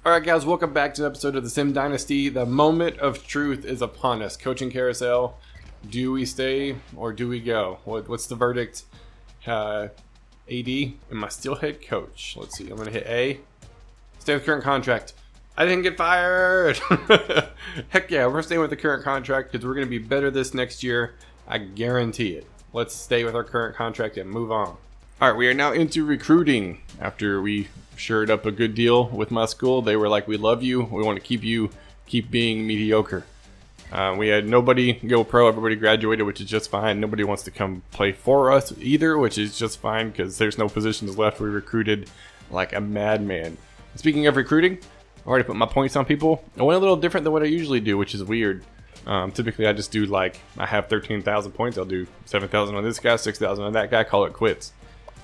Alright guys, welcome back to an episode of the Sim Dynasty. The moment of truth is upon us. Coaching carousel. Do we stay or do we go? What's the verdict? AD, am I still head coach? Let's see, I'm going to hit A. Stay with current contract. I didn't get fired! Heck yeah, we're staying with the current contract because we're going to be better this next year. I guarantee it. Let's stay with our current contract and move on. Alright, we are now into recruiting. After we shored up a good deal with my school, they were like, we love you, we want to keep being mediocre. We had nobody go pro, everybody graduated, which is just fine. Nobody wants to come play for us either, which is just fine because there's no positions left. We recruited like a madman. Speaking of recruiting, I already put my points on people. I went a little different than what I usually do, which is weird. Typically I just do like, I have 13,000 points, I'll do 7,000 on this guy, 6,000 on that guy, call it quits.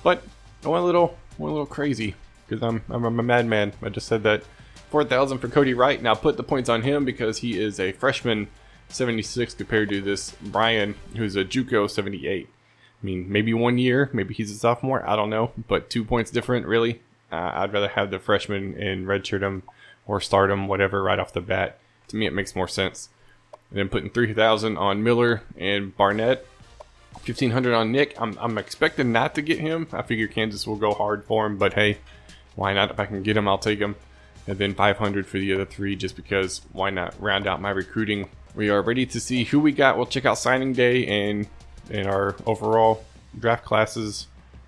But I went a little crazy because I'm a madman. I just said that 4,000 for Cody Wright. Now put the points on him because he is a freshman 76 compared to this Brian who's a JUCO 78. I mean, maybe 1 year, maybe he's a sophomore, I don't know, but 2 points different really. I'd rather have the freshman and redshirt him or start him, whatever, right off the bat. To me, it makes more sense. And then putting 3,000 on Miller and Barnett. 1,500 on Nick. I'm expecting not to get him. I figure Kansas will go hard for him, but hey, why not? If I can get him, I'll take him. And then 500 for the other three, just because why not round out my recruiting. We are ready to see who we got. We'll check out signing day and our overall draft classes,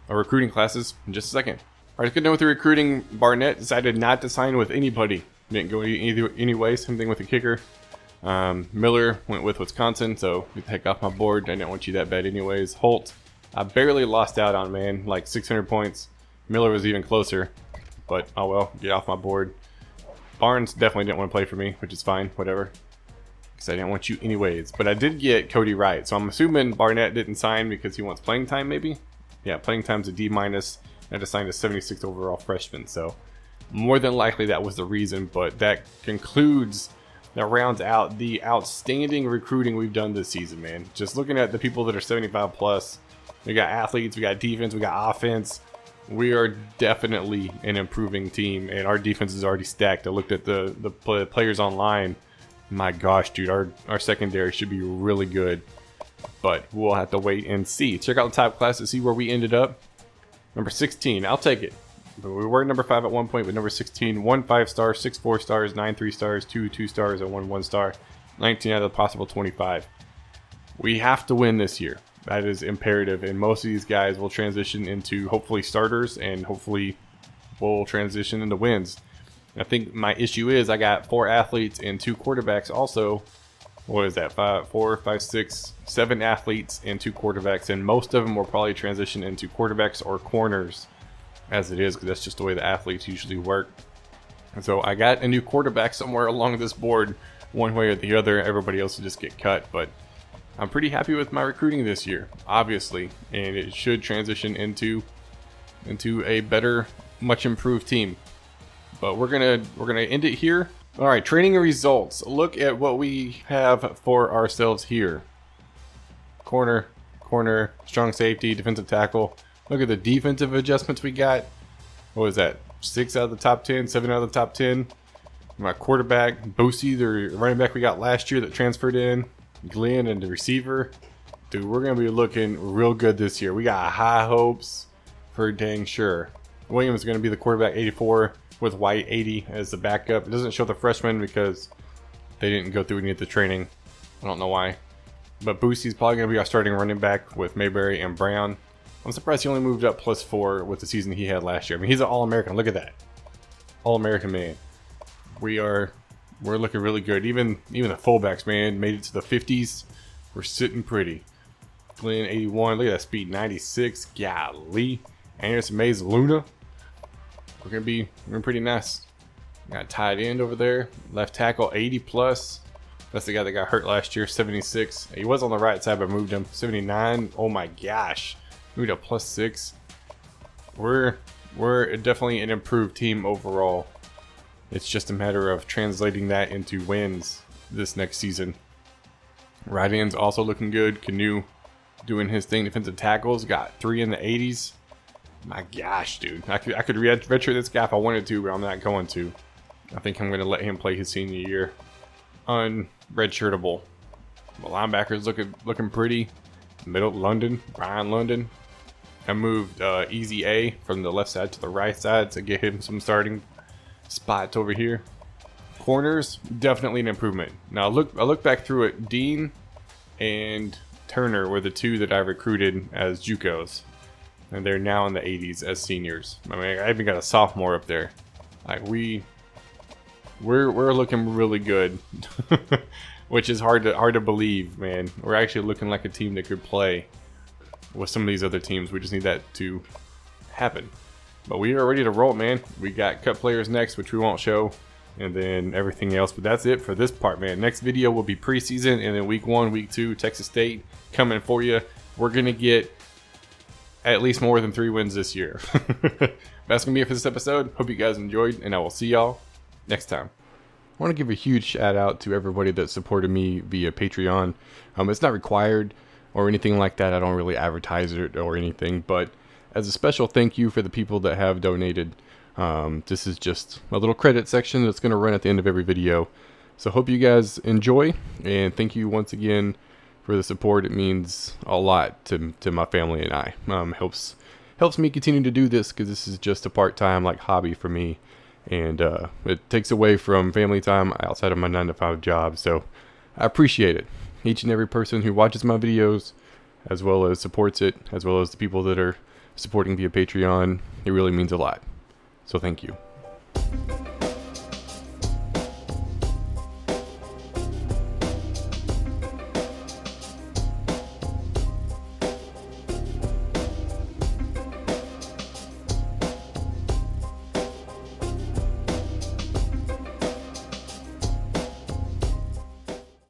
our recruiting classes in just a second. All right, let's get done with the recruiting. Barnett decided not to sign with anybody. Didn't go anyway. Same thing with the kicker. Miller went with Wisconsin, so get the heck off my board. I didn't want you that bad anyways. Holt, I barely lost out on, man, like 600 points. Miller was even closer, but oh well, get off my board. Barnes definitely didn't want to play for me, which is fine, whatever, because I didn't want you anyways. But I did get Cody Wright, so I'm assuming Barnett didn't sign because he wants playing time, maybe? Yeah, playing time's a D-. I just signed a 76 overall freshman, so more than likely that was the reason, but that concludes... That rounds out the outstanding recruiting we've done this season, man. Just looking at the people that are 75 plus. We got athletes, we got defense, we got offense. We are definitely an improving team, and our defense is already stacked. I looked at the players online. My gosh, dude, our secondary should be really good. But we'll have to wait and see. Check out the top class to see where we ended up. Number 16, I'll take it. But we were number 5 at one point with number 16, 1 5-star, 6 4-stars, 9 3-stars, 2 2-stars, and 1 1-star. 19 out of the possible 25. We have to win this year. That is imperative, and most of these guys will transition into hopefully starters, and hopefully will transition into wins. I think my issue is I got 4 athletes and 2 quarterbacks also. What is that? 4, 5, 6, 7 athletes and 2 quarterbacks, and most of them will probably transition into quarterbacks or corners. As it is, because that's just the way the athletes usually work. And so I got a new quarterback somewhere along this board, one way or the other. Everybody else will just get cut, but I'm pretty happy with my recruiting this year, obviously, and it should transition into a better, much improved team. But we're gonna end it here. All right, training results. Look at what we have for ourselves here. Corner, strong safety, defensive tackle. Look at the defensive adjustments we got. What was that? 6 out of the top 10, 7 out of the top 10. My quarterback, Boosie, the running back we got last year that transferred in. Glenn and the receiver. Dude, we're going to be looking real good this year. We got high hopes for dang sure. Williams is going to be the quarterback, 84, with White, 80 as the backup. It doesn't show the freshman because they didn't go through any of the training. I don't know why. But Boosie's probably going to be our starting running back with Mayberry and Brown. I'm surprised he only moved up +4 with the season he had last year. I mean, he's an All-American. Look at that. All-American man. We're looking really good. Even the fullbacks, man, made it to the 50s. We're sitting pretty. Glenn, 81. Look at that speed, 96. Golly. Anderson Mays, Luna. We're going to be pretty nice. Got a tight end over there. Left tackle, 80 plus. That's the guy that got hurt last year, 76. He was on the right side, but moved him. 79. Oh my gosh. Moved up +6. We're definitely an improved team overall. It's just a matter of translating that into wins this next season. Right end's also looking good. Canoe doing his thing. Defensive tackles got 3 in the 80s. My gosh, dude. I could redshirt this guy if I wanted to, but I'm not going to. I think I'm going to let him play his senior year unredshirtable. The linebackers looking pretty. Middle London, Brian London. I moved Easy A from the left side to the right side to get him some starting spots over here. Corners, definitely an improvement. Now I look back through it. Dean and Turner were the two that I recruited as JUCOs, and they're now in the 80s as seniors. I mean, I even got a sophomore up there. Like we're looking really good, which is hard to believe, man. We're actually looking like a team that could play with some of these other teams. We just need that to happen. But we are ready to roll, man. We got cut players next, which we won't show, and then everything else. But that's it for this part, man. Next video will be preseason, and then week 1, week 2, Texas State coming for you. We're gonna get at least more than 3 wins this year. That's gonna be it for this episode. Hope you guys enjoyed, and I will see y'all next time. I want to give a huge shout out to everybody that supported me via Patreon. It's not required or anything like that. I don't really advertise it or anything, but as a special thank you for the people that have donated, this is just a little credit section that's going to run at the end of every video. So hope you guys enjoy, and thank you once again for the support. It means a lot to my family and I. Helps me continue to do this, because this is just a part-time like hobby for me, and it takes away from family time outside of my 9-to-5 job. So I appreciate it. Each and every person who watches my videos, as well as supports it, as well as the people that are supporting via Patreon, it really means a lot. So thank you.